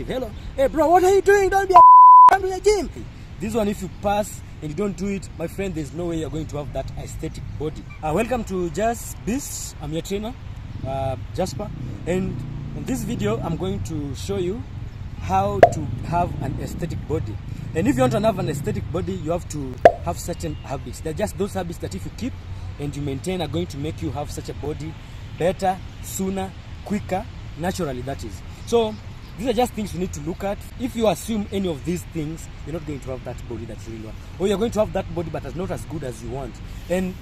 Hello, hey bro, what are you doing? Don't be come to the gym. This one, if you pass and you don't do it, my friend, there's no way you're going to have that aesthetic body. Welcome to Just Beast. I'm your trainer, Jasper, and in this video, I'm going to show you how to have an aesthetic body. And if you want to have an aesthetic body, you have to have certain habits. They're just those habits that if you keep and you maintain are going to make you have such a body better, sooner, quicker, naturally, that is. So these are just things you need to look at. If you assume any of these things, you're not going to have that body that you really want. Or you're going to have that body but it's not as good as you want. And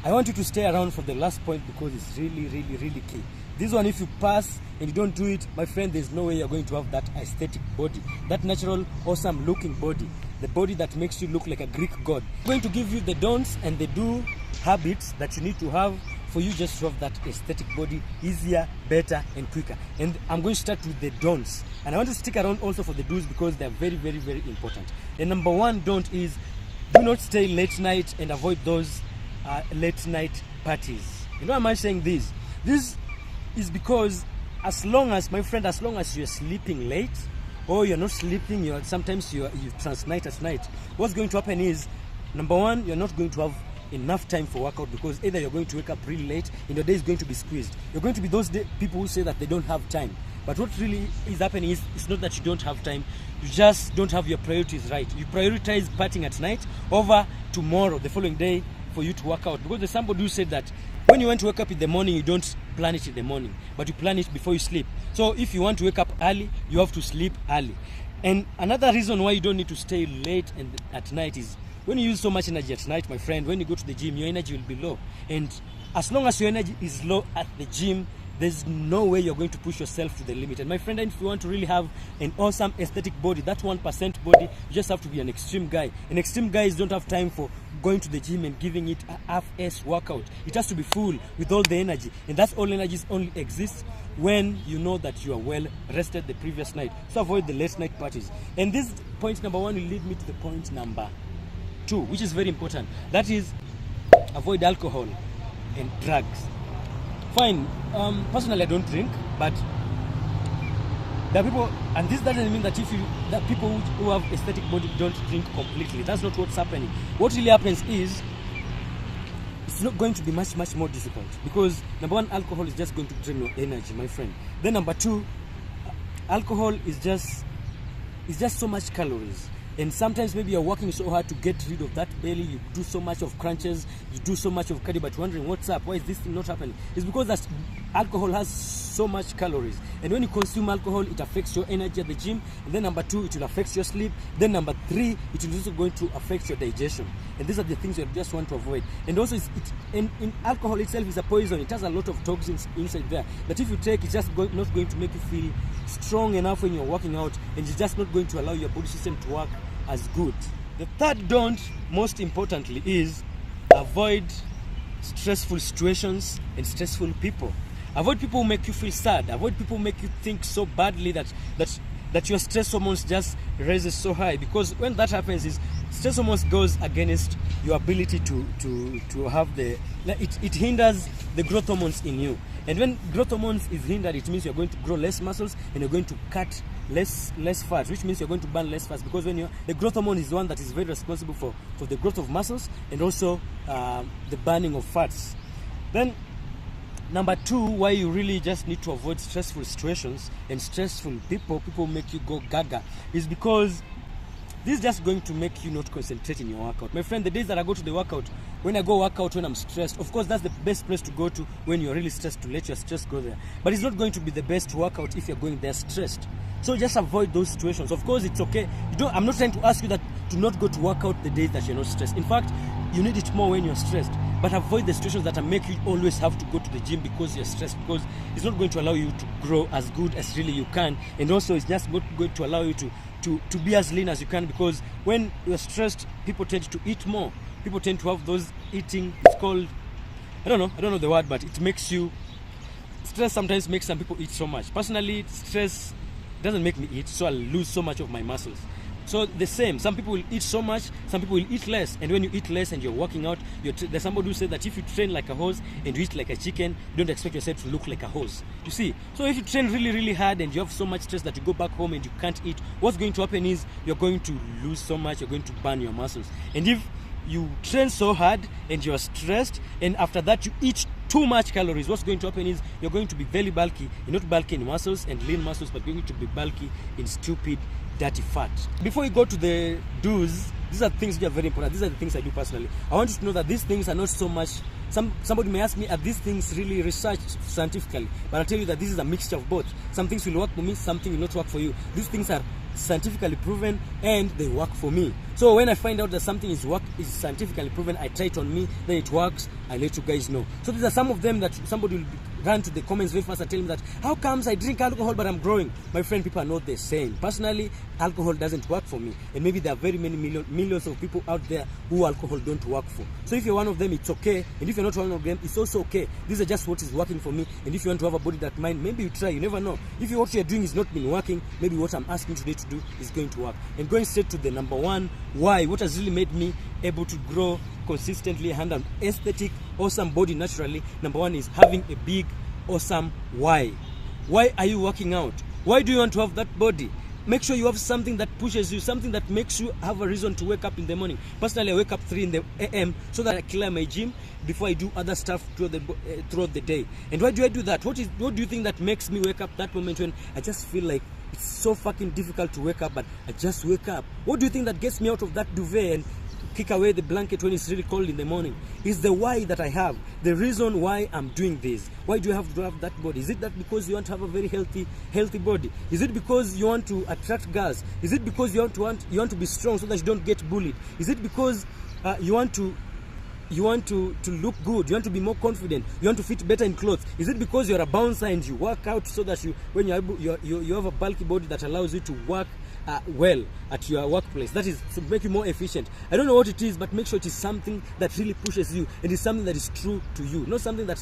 I want you to stay around for the last point because it's really, really, really key. This one, if you pass and you don't do it, my friend, there's no way you're going to have that aesthetic body, that natural, awesome looking body, the body that makes you look like a Greek god. I'm going to give you the don'ts and the do habits that you need to have for you just to have that aesthetic body easier, better, and quicker. And I'm going to start with the don'ts. And I want to stick around also for the do's because they're very, very, very important. The number one don't is do not stay late night and avoid those late night parties. You know why am I saying this? This is because as long as you're sleeping late or you're not sleeping, sometimes you transnight at night, what's going to happen is, number one, you're not going to have enough time for workout because either you're going to wake up really late and your day is going to be squeezed. You're going to be those people who say that they don't have time. But what really is happening is, it's not that you don't have time, you just don't have your priorities right. You prioritize partying at night over tomorrow, the following day, for you to work out. Because there's somebody who said that when you want to wake up in the morning, you don't plan it in the morning, but you plan it before you sleep. So if you want to wake up early, you have to sleep early. And another reason why you don't need to stay late and at night is, when you use so much energy at night, my friend, when you go to the gym, your energy will be low. And as long as your energy is low at the gym, there's no way you're going to push yourself to the limit. And my friend, if you want to really have an awesome aesthetic body, that 1% body, you just have to be an extreme guy. And extreme guys don't have time for going to the gym and giving it a half-ass workout. It has to be full with all the energy. And that's all energies only exists when you know that you are well rested the previous night. So avoid the late night parties. And this point number one will lead me to the point number two, which is very important. That is, avoid alcohol and drugs. Fine, personally I don't drink, but there are people, and this doesn't mean that that people who have aesthetic body don't drink completely. That's not what's happening. What really happens is, it's not going to be much more difficult because number one, alcohol is just going to drain your energy, my friend. Then number two, alcohol is just so much calories. And sometimes maybe you're working so hard to get rid of that belly, you do so much of crunches, you do so much of cardio, but you're wondering what's up, why is this thing not happening? It's because that alcohol has so much calories. And when you consume alcohol, it affects your energy at the gym. And then number two, it will affect your sleep. Then number three, it will also going to affect your digestion. And these are the things you just want to avoid. And also, in alcohol itself is a poison. It has a lot of toxins inside there. But if you take, it's just not going to make you feel strong enough when you're working out, and it's just not going to allow your body system to work as good. The third don't, most importantly, is avoid stressful situations and stressful people. Avoid people who make you feel sad. Avoid people who make you think so badly that your stress hormones just raises so high. Because when that happens, is stress hormones goes against your ability to have it hinders the growth hormones in you. And when growth hormones is hindered, it means you're going to grow less muscles and you're going to cut less fat, which means you're going to burn less fat, because when the growth hormone is the one that is very responsible for the growth of muscles and also the burning of fats. Then number two, why you really just need to avoid stressful situations and stressful people make you go gaga, is because this is just going to make you not concentrate in your workout. My friend, the days that I go to the workout, when I go workout when I'm stressed, of course that's the best place to go to when you're really stressed, to let your stress go there. But it's not going to be the best workout if you're going there stressed. So just avoid those situations. Of course, it's okay. I'm not trying to ask you that to not go to workout the days that you're not stressed. In fact, you need it more when you're stressed. But avoid the situations that make you always have to go to the gym because you're stressed, because it's not going to allow you to grow as good as really you can. And also, it's just not going to allow you to be as lean as you can, because when you're stressed, people tend to eat more. People tend to have those eating, it's called, I don't know the word, but it makes you, stress sometimes makes some people eat so much. Personally, stress doesn't make me eat, so I lose so much of my muscles. So the same, some people will eat so much, some people will eat less. And when you eat less and you're working out, there's somebody who said that if you train like a horse and you eat like a chicken, you don't expect yourself to look like a horse. You see? So if you train really, really hard and you have so much stress that you go back home and you can't eat, what's going to happen is you're going to lose so much, you're going to burn your muscles. And if you train so hard and you're stressed, and after that you eat too much calories, what's going to happen is you're going to be very bulky. You're not bulky in muscles and lean muscles, but you're going to be bulky in stupid, dirty fat. Before you go to the do's, these are things that are very important. These are the things I do personally. I want you to know that these things are not so much. Somebody may ask me, are these things really researched scientifically? But I'll tell you that this is a mixture of both. Some things will work for me, something will not work for you. These things are scientifically proven and they work for me. So when I find out that something is scientifically proven, I try it on me, then it works, I let you guys know. So these are some of them that somebody will run to the comments very fast and tell me that, how comes I drink alcohol but I'm growing? My friend, people are not the same. Personally, alcohol doesn't work for me, and maybe there are very many millions of people out there who alcohol don't work for. So if you're one of them, it's okay, and if you're not one of them, it's also okay. These are just what is working for me, and if you want to have a body that mine, maybe you try, you never know. If what you're doing is not been working, maybe what I'm asking today to do is going to work. And going straight to the number one, why, what has really made me able to grow consistently and an aesthetic, awesome body naturally, number one is having a big, awesome why. Why are you working out? Why do you want to have that body? Make sure you have something that pushes you, something that makes you have a reason to wake up in the morning. Personally, I wake up 3 in the a.m. so that I clear my gym before I do other stuff throughout the day. And why do I do that? What do you think that makes me wake up that moment when I just feel like it's so fucking difficult to wake up, but I just wake up? What do you think that gets me out of that duvet and kick away the blanket when it's really cold in the morning? Is the why that I have, the reason why I'm doing this. Why do you have to have that body? Is it that because you want to have a very healthy body? Is it because you want to attract girls? Is it because you want to be strong so that you don't get bullied? Is it because you want to look good, you want to be more confident, you want to fit better in clothes? Is it because you're a bouncer and you work out so that when you have a bulky body that allows you to work well at your workplace? That is to make you more efficient. I don't know what it is, but make sure it is something that really pushes you, and it's something that is true to you, not something that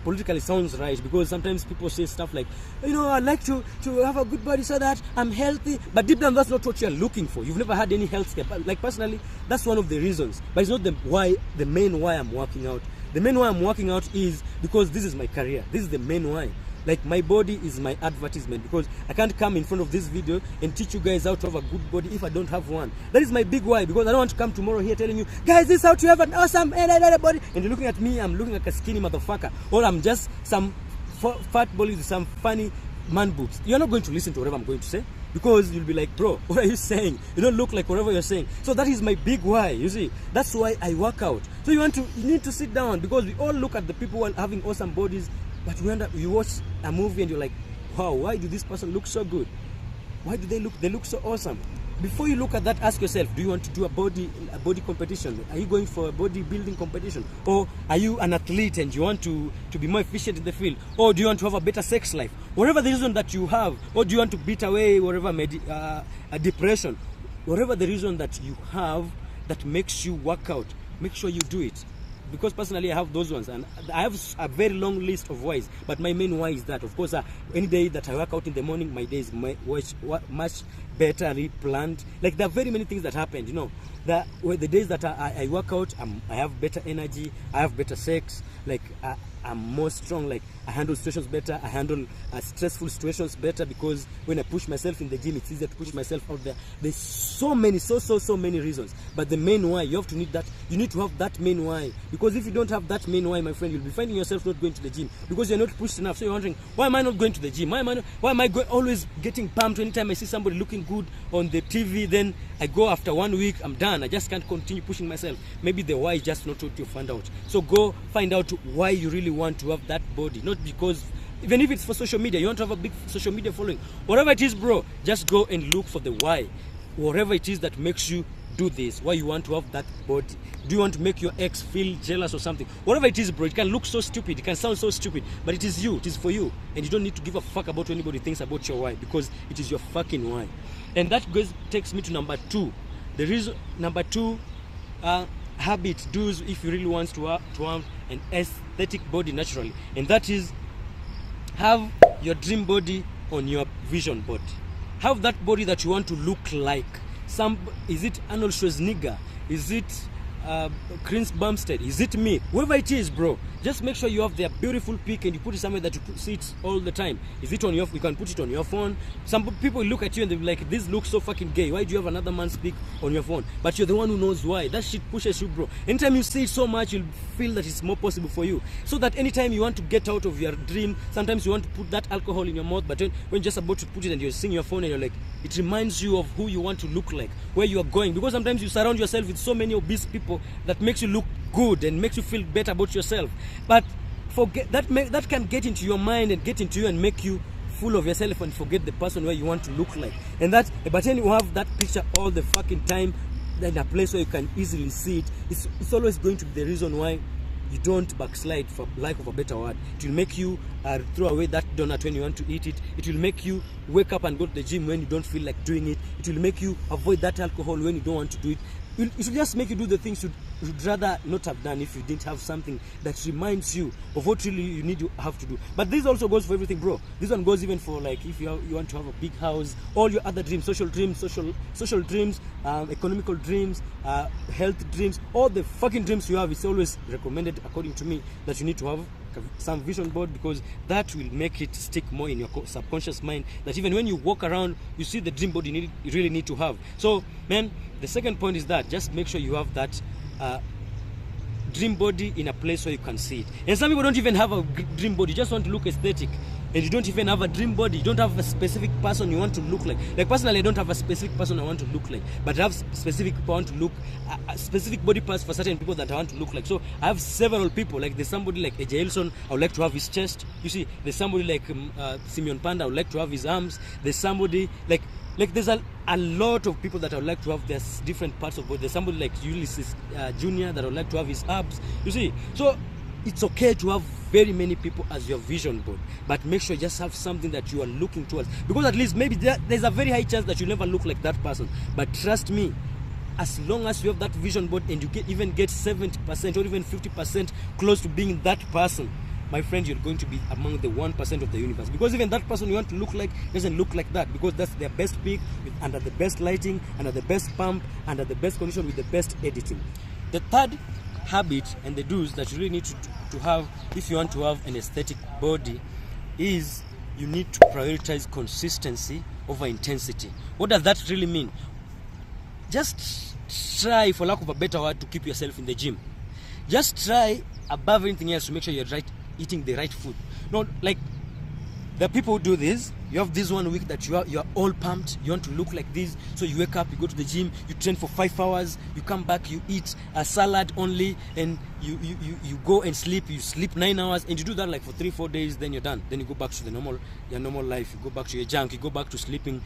politically sounds right. Because sometimes people say stuff like, I'd like to have a good body so that I'm healthy, but deep down that's not what you're looking for. You've never had any health care. Like personally, that's one of the reasons, but it's not the main why I'm working out. The main why I'm working out is because this is my career. This is the main why. Like, my body is my advertisement, because I can't come in front of this video and teach you guys how to have a good body if I don't have one. That is my big why, because I don't want to come tomorrow here telling you, guys, this is how to have an awesome body, and you're looking at me, I'm looking like a skinny motherfucker, or I'm just some fat body with some funny man boobs. You're not going to listen to whatever I'm going to say, because you'll be like, bro, what are you saying? You don't look like whatever you're saying. So that is my big why, you see. That's why I work out. So you need to sit down, because we all look at the people having awesome bodies, but you watch a movie and you're like, wow, why do this person look so good? Why do they look so awesome? Before you look at that, ask yourself, do you want to do a body competition? Are you going for a bodybuilding competition? Or are you an athlete and you want to be more efficient in the field? Or do you want to have a better sex life? Whatever the reason that you have, or do you want to beat away whatever a depression? Whatever the reason that you have that makes you work out, make sure you do it. Because personally, I have those ones, and I have a very long list of whys, but my main why is that, of course, any day that I work out in the morning, my day is much better planned. Like, there are very many things that happened, the days that I work out, I have better energy, I have better sex, like, I'm more strong, like, I handle situations better, I handle stressful situations better, because when I push myself in the gym, it's easier to push myself out there. There's so many reasons, but the main why, you need to have that main why, because if you don't have that main why, my friend, you'll be finding yourself not going to the gym, because you're not pushed enough. So you're wondering, why am I not going to the gym? Why am I always getting pumped anytime I see somebody looking good on the TV? Then I go, after 1 week, I'm done. I just can't continue pushing myself. Maybe the why is just not what you found out. So go find out why you really want to have that body. Not because, even if it's for social media, you want to have a big social media following, whatever it is, bro, just go and look for the why. Whatever it is that makes you do this, why you want to have that body. Do you want to make your ex feel jealous or something? Whatever it is, bro, it can look so stupid, it can sound so stupid, but it is you, it is for you, and you don't need to give a fuck about what anybody thinks about your why, because it is your fucking why. And that takes me to number 2. The reason, number 2, habit, do's, if you really want to have an aesthetic body naturally, and that is, have your dream body on your vision board. Have that body that you want to look like. is it Arnold Schwarzenegger? Is it Chris Bumstead? Is it me? Whoever it is, bro, just make sure you have their beautiful pic and you put it somewhere that you see it all the time. Is it on your? You can put it on your phone. Some people look at you and they're like, "This looks so fucking gay. Why do you have another man's pic on your phone?" But you're the one who knows why. That shit pushes you, bro. Anytime you see it so much, you'll feel that it's more possible for you. So that anytime you want to get out of your dream, sometimes you want to put that alcohol in your mouth, but when you're just about to put it and you're seeing your phone and you're like, it reminds you of who you want to look like, where you are going. Because sometimes you surround yourself with so many obese people that makes you look good and makes you feel better about yourself. But forget that can get into your mind and get into you and make you full of yourself and forget the person where you want to look like. And that, but then you have that picture all the fucking time in a place where you can easily see it. It's always going to be the reason why you don't backslide, for lack of a better word. It will make you throw away that donut when you want to eat it. It will make you wake up and go to the gym when you don't feel like doing it. It will make you avoid that alcohol when you don't want to do it. It will just make you do the things you'd rather not have done if you didn't have something that reminds you of what really you have to do. But this also goes for everything, bro. This one goes even for, like, if you want to have a big house, all your other dreams, social dreams, economical dreams, health dreams, all the fucking dreams you have. It's always recommended, according to me, that you need to have some vision board, because that will make it stick more in your subconscious mind, that even when you walk around, you see the dream board you really need to have. So, man, the second point is that just make sure you have that dream body in a place where you can see it. And some people don't even have a dream body, you just want to look aesthetic, and you don't even have a dream body. You don't have a specific person you want to look like. Like, personally, I don't have a specific person I want to look like, but I have specific people I want to look, specific body parts for certain people that I want to look like. So I have several people. Like, there's somebody like AJ Elson, I would like to have his chest. You see, there's somebody like Simeon Panda, I would like to have his arms. There's somebody like there's a lot of people that I would like to have their different parts of body. There's somebody like Ulysses Jr. that I would like to have his abs. You see, so it's okay to have very many people as your vision board, but make sure you just have something that you are looking towards, because at least maybe there's a very high chance that you'll never look like that person. But trust me, as long as you have that vision board and you even get 70% or even 50% close to being that person, my friend, you're going to be among the 1% of the universe, because even that person you want to look like doesn't look like that, because that's their best peak, under the best lighting, under the best pump, under the best condition, with the best editing. The third habit and the do's that you really need to have if you want to have an aesthetic body is you need to prioritize consistency over intensity. What does that really mean? Just try, for lack of a better word, to keep yourself in the gym. Just try above anything else to make sure you're eating the right food. Not like the people who do this. You have this 1 week that you are all pumped, you want to look like this, so you wake up, you go to the gym, you train for 5 hours, you come back, you eat a salad only, and you go and sleep. You sleep 9 hours, and you do that like for 3-4 days, then you're done. Then you go back to your normal life. You go back to your junk. You go back to sleeping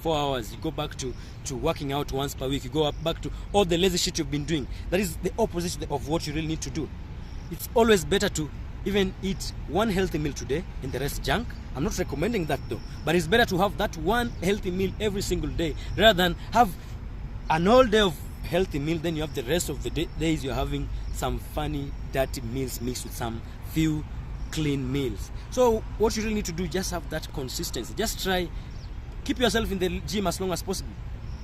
4 hours. You go back to working out once per week. You go back to all the lazy shit you've been doing. That is the opposite of what you really need to do. It's always better to even eat one healthy meal today and the rest junk. I'm not recommending that though, but it's better to have that one healthy meal every single day rather than have an whole day of healthy meal, then you have the rest of the days you're having some funny dirty meals mixed with some few clean meals. So what you really need to do, just have that consistency. Just try, keep yourself in the gym as long as possible.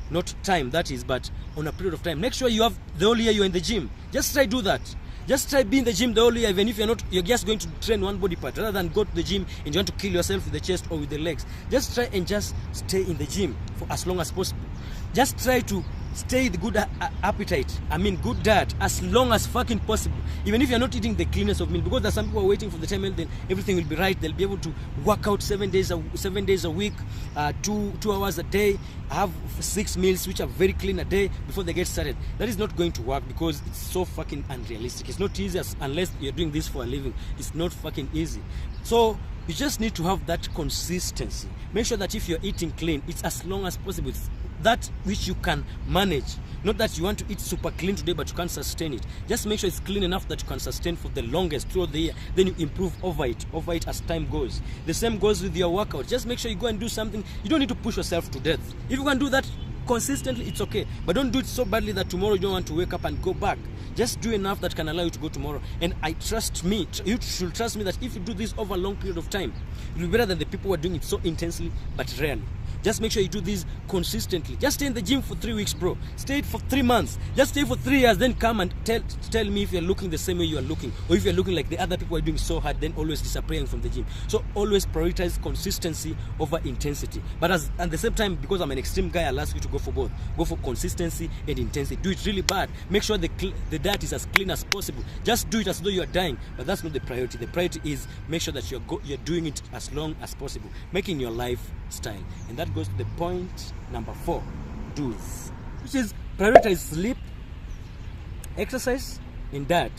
Not time, that is, but on a period of time. Make sure you have the whole year you're in the gym. Just try do that. Just try being in the gym the whole year, even if you're just going to train one body part, rather than go to the gym and you want to kill yourself with the chest or with the legs. Just try and just stay in the gym for as long as possible. Just try to stay with good appetite, good diet, as long as fucking possible. Even if you're not eating the cleanest of meal, because there's some people who are waiting for the time when then everything will be right. They'll be able to work out 7 days a week, 2 hours a day, have 6 meals which are very clean a day before they get started. That is not going to work, because it's so fucking unrealistic. It's not easy unless you're doing this for a living. It's not fucking easy. So you just need to have that consistency. Make sure that if you're eating clean, it's as long as possible. It's that which you can manage. Not that you want to eat super clean today but you can't sustain it. Just make sure it's clean enough that you can sustain for the longest throughout the year. Then you improve over it as time goes. The same goes with your workout. Just make sure you go and do something. You don't need to push yourself to death. If you can do that consistently, it's okay, but don't do it so badly that tomorrow you don't want to wake up and go back. Just do enough that can allow you to go tomorrow. And you should trust me that if you do this over a long period of time, it will be better than the people who are doing it so intensely but rarely. Just make sure you do this consistently. Just stay in the gym for 3 weeks, bro. Stay for 3 months. Just stay for 3 years. Then come and tell me if you're looking the same way you are looking, or if you're looking like the other people are doing so hard, then always disappearing from the gym. So always prioritize consistency over intensity. But at the same time, because I'm an extreme guy, I'll ask you to go for both. Go for consistency and intensity. Do it really bad. Make sure the diet is as clean as possible. Just do it as though you are dying. But that's not the priority. The priority is make sure that you're doing it as long as possible, making your lifestyle. And that goes to the point number 4, do's, which is prioritize sleep, exercise, and diet.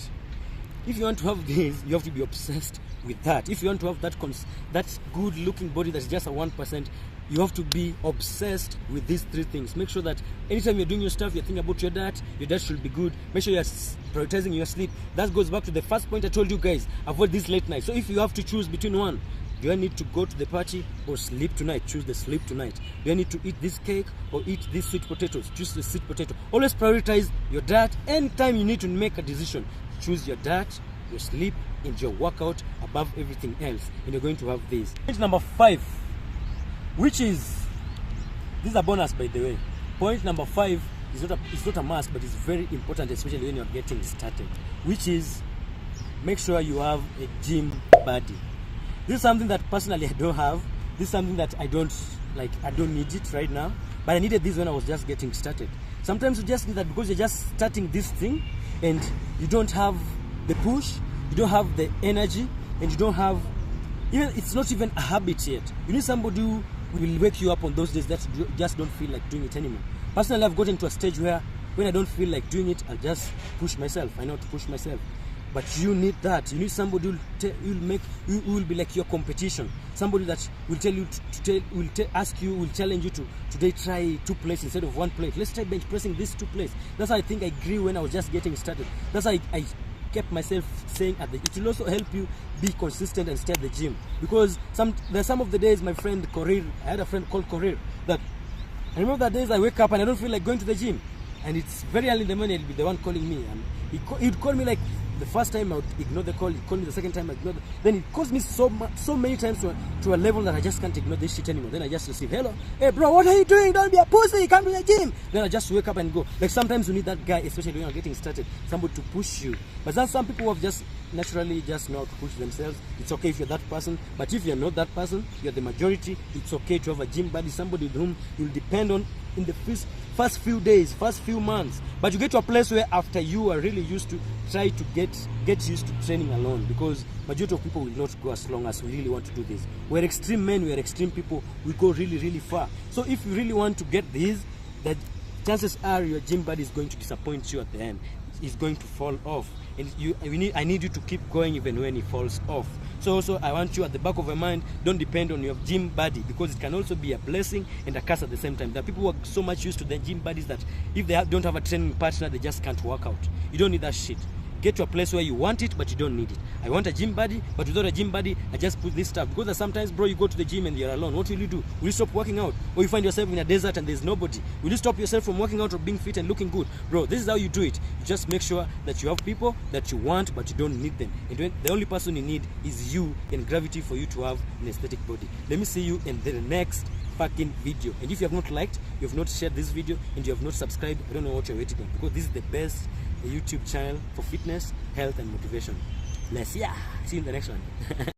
If you want to have this, you have to be obsessed with that. If you want to have that good looking body that's just a 1%, you have to be obsessed with these 3 things. Make sure that anytime you're doing your stuff, you're thinking about your diet should be good. Make sure you're prioritizing your sleep. That goes back to the first point I told you guys, avoid this late night. So if you have to choose between one, do I need to go to the party or sleep tonight? Choose the sleep tonight. Do I need to eat this cake or eat these sweet potatoes? Choose the sweet potato. Always prioritize your diet. Anytime you need to make a decision, choose your diet, your sleep, and your workout above everything else. And you're going to have this. Point number 5, which is, this is a bonus by the way. Point number 5 is not a must, but it's very important, especially when you're getting started, which is make sure you have a gym buddy. This is something that personally I don't have. This is something that I don't need it right now, but I needed this when I was just getting started. Sometimes you just need that because you're just starting this thing and you don't have the push, you don't have the energy, and you don't have, it's not even a habit yet. You need somebody who will wake you up on those days that you just don't feel like doing it anymore. Personally, I've gotten to a stage where when I don't feel like doing it, I'll just push myself. I know to push myself. But you need that. You need somebody who will be like your competition. Somebody that will tell you will challenge you to today try 2 plates instead of 1 plate. Let's try bench pressing these 2 plates. That's how I think I grew when I was just getting started. That's how I kept myself saying it will also help you be consistent and stay at the gym. Because there's some of the days, my friend Korir, I had a friend called Korir, that I remember that days I wake up and I don't feel like going to the gym. And it's very early in the morning, he'll be the one calling me. And he'd call me like, the first time I would ignore the call, he'd call me the second time I ignored it. Then it calls me so many times to a level that I just can't ignore this shit anymore. Then I just receive, hello, hey bro, what are you doing? Don't be a pussy, come to the gym. Then I just wake up and go. Like sometimes you need that guy, especially when you're getting started, somebody to push you. But then some people who have just naturally just know how to push themselves. It's okay if you're that person. But if you're not that person, you're the majority, it's okay to have a gym buddy, somebody with whom you'll depend on in the first few days, first few months. But you get to a place where after you are really used to try to get used to training alone, because majority of people will not go as long as we really want to do this. We're extreme men, we're extreme people, we go really, really far. So if you really want to get this, the chances are your gym buddy is going to disappoint you at the end. He's going to fall off. And I need you to keep going even when he falls off. So also I want you at the back of your mind, don't depend on your gym buddy, because it can also be a blessing and a curse at the same time. There are people who are so much used to their gym buddies that if they don't have a training partner, they just can't work out. You don't need that shit. Get to a place where you want it, but you don't need it. I want a gym buddy, but without a gym buddy, I just put this stuff. Because sometimes, bro, you go to the gym and you're alone. What will you do? Will you stop working out? Or you find yourself in a desert and there's nobody? Will you stop yourself from working out or being fit and looking good? Bro, this is how you do it. You just make sure that you have people that you want, but you don't need them. And the only person you need is you and gravity for you to have an aesthetic body. Let me see you in the next fucking video. And if you have not liked, you have not shared this video, and you have not subscribed, I don't know what you're waiting on, because this is the best YouTube channel for fitness, health, and motivation. Let's see you in the next one.